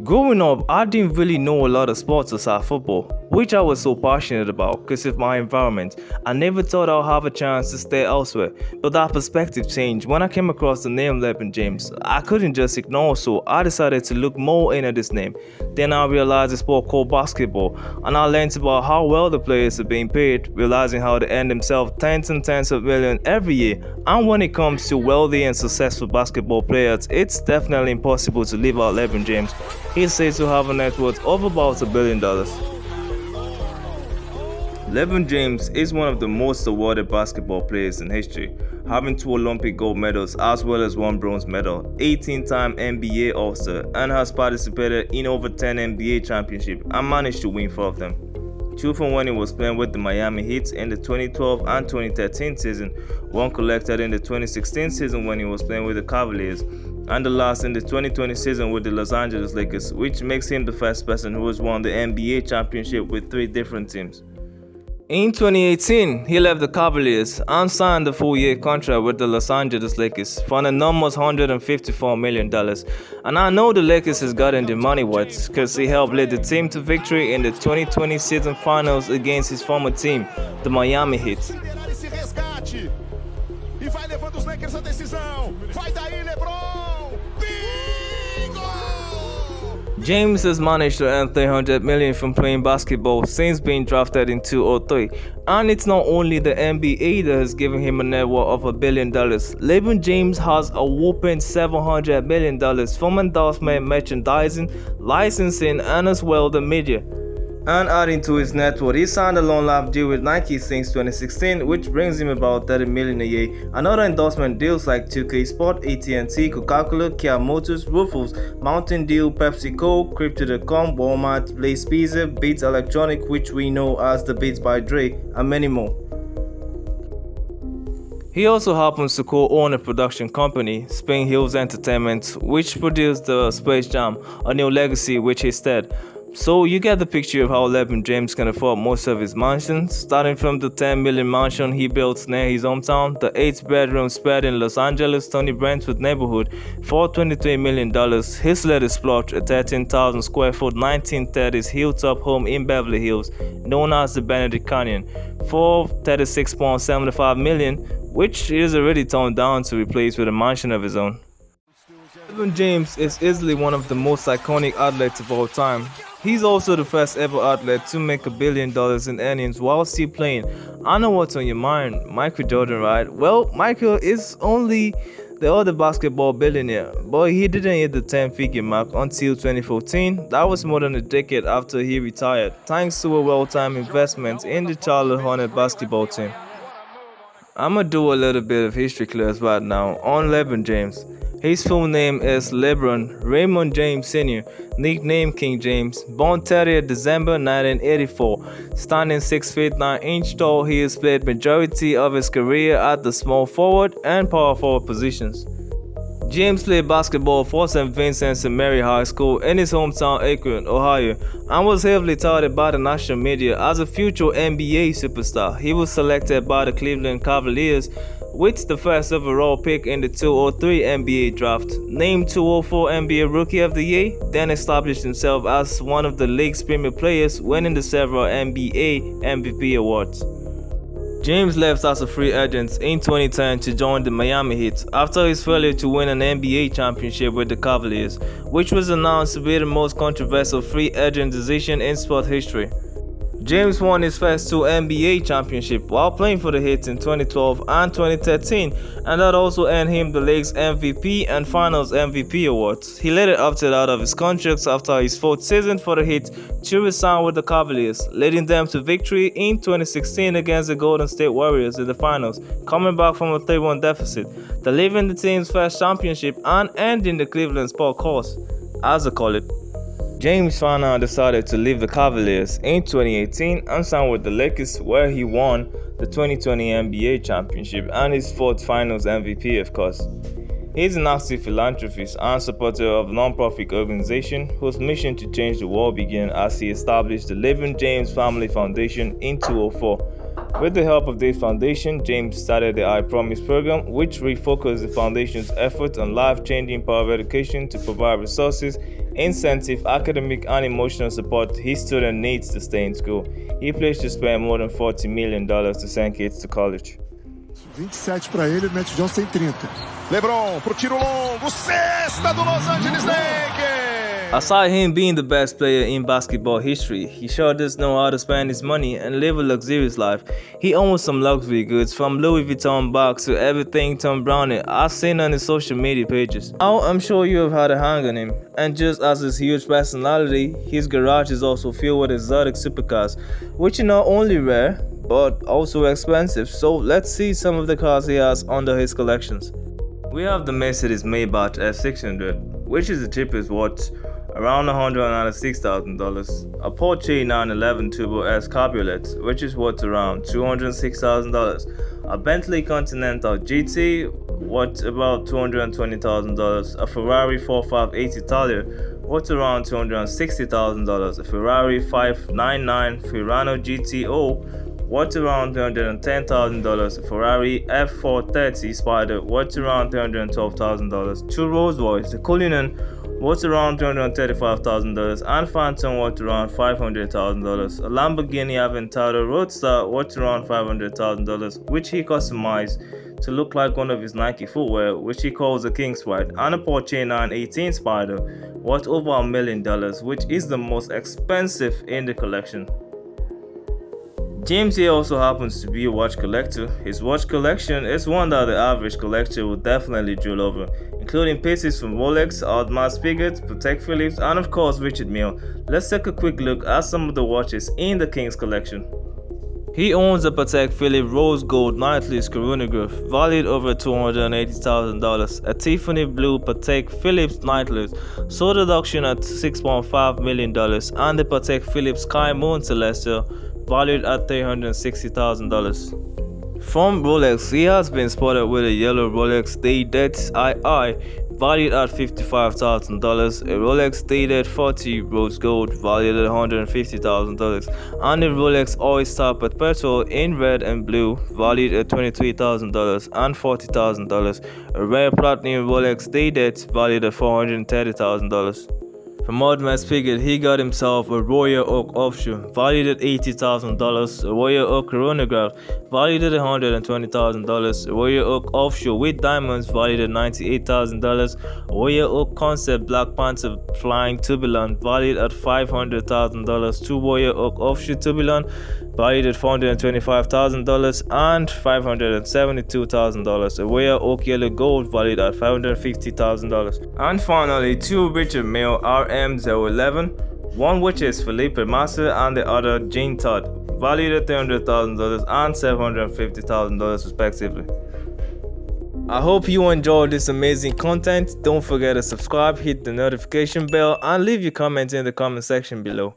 Growing up, I didn't really know a lot of sports aside football, which I was so passionate about because of my environment. I never thought I'd have a chance to stay elsewhere, but that perspective changed when I came across the name LeBron James. I couldn't just ignore, so I decided to look more into this name. Then I realized the sport called basketball, and I learned about how well the players are being paid, realizing how they earn themselves tens and tens of millions every year. And when it comes to wealthy and successful basketball players, it's definitely impossible to leave out LeBron James. He's said to have a net worth of about $1 billion. LeBron James is one of the most awarded basketball players in history, having 2 Olympic gold medals as well as 1 bronze medal, 18-time NBA All-Star, and has participated in over 10 NBA championships and managed to win 4 of them. 2 from when he was playing with the Miami Heat in the 2012 and 2013 season, 1 collected in the 2016 season when he was playing with the Cavaliers, and the last in the 2020 season with the Los Angeles Lakers, which makes him the first person who has won the NBA championship with 3 different teams. In 2018, he left the Cavaliers and signed a 4-year contract with the Los Angeles Lakers for an enormous $154 million. And I know the Lakers has gotten the money worth because he helped lead the team to victory in the 2020 season finals against his former team, the Miami Heat. James has managed to earn $300 million from playing basketball since being drafted in 2003, and it's not only the NBA that has given him a net worth of $1 billion. LeBron James has a whopping $700 million from endorsement, merchandising, licensing, and as well the media. And adding to his net worth, he signed a long-life deal with Nike since 2016, which brings him about $30 million a year. Another endorsement deals like 2K Sport, AT&T, Coca-Cola, Kia Motors, Ruffles, Mountain Dew, PepsiCo, Crypto.com, Walmart, Blaze Pizza, Beats Electronic, which we know as the Beats by Dre, and many more. He also happens to co-own a production company, Spring Hills Entertainment, which produced the Space Jam, A New Legacy, which he starred. So you get the picture of how LeBron James can afford most of his mansions, starting from the $10 million mansion he built near his hometown, the 8-bedroom spread in Los Angeles' Tony Brentwood neighborhood for $23 million, his latest plot, a 13,000 square foot 1930s hilltop home in Beverly Hills, known as the Benedict Canyon, for $36.75 million, which is already toned down to replace with a mansion of his own. LeBron James is easily one of the most iconic athletes of all time. He's also the first ever athlete to make $1 billion in earnings while still playing. I know what's on your mind, Michael Jordan, right? Well, Michael is only the other basketball billionaire, but he didn't hit the 10-figure mark until 2014. That was more than a decade after he retired, thanks to a well-timed investment in the Charlotte Hornets basketball team. I'ma do a little bit of history class right now on LeBron James. His full name is LeBron Raymond James Sr., nicknamed King James, born 30th December 1984. Standing 6 feet 9 inches tall, he has played majority of his career at the small forward and power forward positions. James played basketball for St. Vincent St. Mary High School in his hometown Akron, Ohio, and was heavily touted by the national media as a future NBA superstar. He was selected by the Cleveland Cavaliers with the first overall pick in the 2003 NBA draft, named 2004 NBA Rookie of the Year, then established himself as one of the league's premier players, winning the several NBA MVP awards. James left as a free agent in 2010 to join the Miami Heat after his failure to win an NBA championship with the Cavaliers, which was announced to be the most controversial free agent decision in sport history. James won his first 2 NBA championships while playing for the Heat in 2012 and 2013, and that also earned him the league's MVP and Finals MVP awards. He later opted out of his contracts after his 4th season for the Heat to resign with the Cavaliers, leading them to victory in 2016 against the Golden State Warriors in the finals, coming back from a 3-1 deficit, delivering the team's first championship and ending the Cleveland sport curse, as they call it. James finally decided to leave the Cavaliers in 2018 and signed with the Lakers, where he won the 2020 NBA championship and his 4th Finals MVP, of course. He is an active philanthropist and supporter of a non-profit organization whose mission to change the world began as he established the LeBron James Family Foundation in 2004. With the help of this foundation, James started the I Promise program, which refocused the foundation's effort on life-changing power of education to provide resources, incentive, academic, and emotional support his student needs to stay in school. He pledged to spend more than $40 million to send kids to college. 27 para ele, mete o João sem 30. LeBron pro tiro longo, cesta do Los Angeles Lakers! Aside him being the best player in basketball history, he sure does know how to spend his money and live a luxurious life. He owns some luxury goods from Louis Vuitton bags to everything Tom Brown I've seen on his social media pages. Now I'm sure you have had a hang on him, and just as his huge personality, his garage is also filled with exotic supercars, which are not only rare, but also expensive. So let's see some of the cars he has under his collections. We have the Mercedes Maybach F600, which is the cheapest worth around $196,000, a Porsche 911 Turbo S Cabriolet, which is worth around $206,000, a Bentley Continental GT worth about $220,000, a Ferrari 458 Italia worth around $260,000, a Ferrari 599 Fiorano GTO worth around $310,000, a Ferrari F430 Spider worth around $312,000, two Rolls-Royce, the Cullinan worth around $235,000, and Phantom worth around $500,000, a Lamborghini Aventador Roadster worth around $500,000, which he customized to look like one of his Nike footwear, which he calls a King Sprite, and a Porsche 918 Spider worth over $1 million, which is the most expensive in the collection. James here also happens to be a watch collector. His watch collection is one that the average collector would definitely drool over, including pieces from Rolex, Audemars Piguet, Patek Philippe, and of course Richard Mille. Let's take a quick look at some of the watches in the King's collection. He owns a Patek Philippe Rose Gold Knightless chronograph valued over $280,000, a Tiffany Blue Patek Philippe Knightless sold at auction at $6.5 million, and the Patek Philippe Sky Moon Celestial valued at $360,000. From Rolex, he has been spotted with a yellow Rolex Day-Date II valued at $55,000, a Rolex Day-Date 40 Rose Gold valued at $150,000, and a Rolex Oyster Perpetual in red and blue valued at $23,000 and $40,000, a rare platinum Rolex Day-Date valued at $430,000. From Audemars Piguet, he got himself a Royal Oak offshore valued at $80,000, a Royal Oak chronograph valued at $120,000, a Royal Oak offshore with diamonds valued at $98,000, a Royal Oak Concept Black Panther Flying Tourbillon valued at $500,000, two Royal Oak offshore Tourbillon valued at $425,000 and $572,000, a Royal Oak Yellow Gold valued at $550,000, and finally two Richard Mille RM011, one which is Felipe Massa and the other Jean Todt, valued at $300,000 and $750,000 respectively. I hope you enjoyed this amazing content. Don't forget to subscribe, hit the notification bell, and leave your comments in the comment section below.